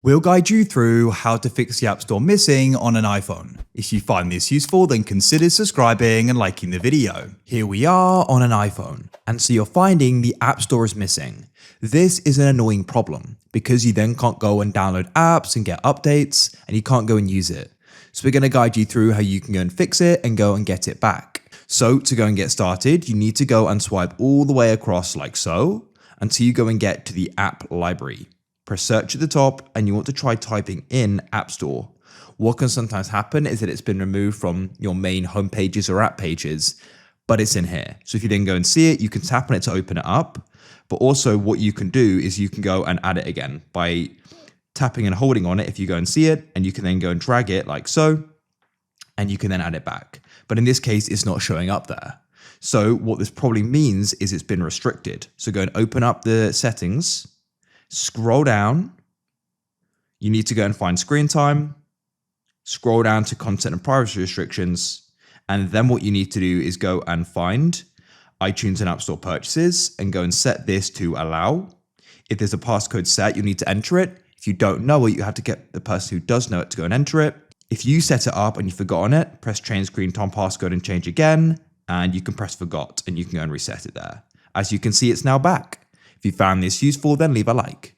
We'll guide you through how to fix the App Store missing on an iPhone. If you find this useful, then consider subscribing and liking the video. Here we are on an iPhone, and so you're finding the App Store is missing. This is an annoying problem because you then can't go and download apps and get updates, and you can't go and use it. So we're going to guide you through how you can go and fix it and go and get it back. So to go and get started, you need to go and swipe all the way across like so until you go and get to the app library. Press search at the top and you want to try typing in App Store. What can sometimes happen is that it's been removed from your main home pages or app pages, but it's in here. So if you then go and see it, you can tap on it to open it up. But also what you can do is you can go and add it again by tapping and holding on it if you go and see it, and you can then go and drag it like so, and you can then add it back. But in this case, it's not showing up there. So what this probably means is it's been restricted. So go and open up the settings, scroll down, you need to go and find screen time, scroll down to content and privacy restrictions, and then what you need to do is go and find iTunes and App Store purchases and go and set this to allow. If there's a passcode set, you'll need to enter it. If you don't know it, you have to get the person who does know it to go and enter it. If you set it up and you've forgotten it, press change screen time passcode and change again, and you can press forgot and you can go and reset it there. As you can see, it's now back. If you found this useful, then leave a like.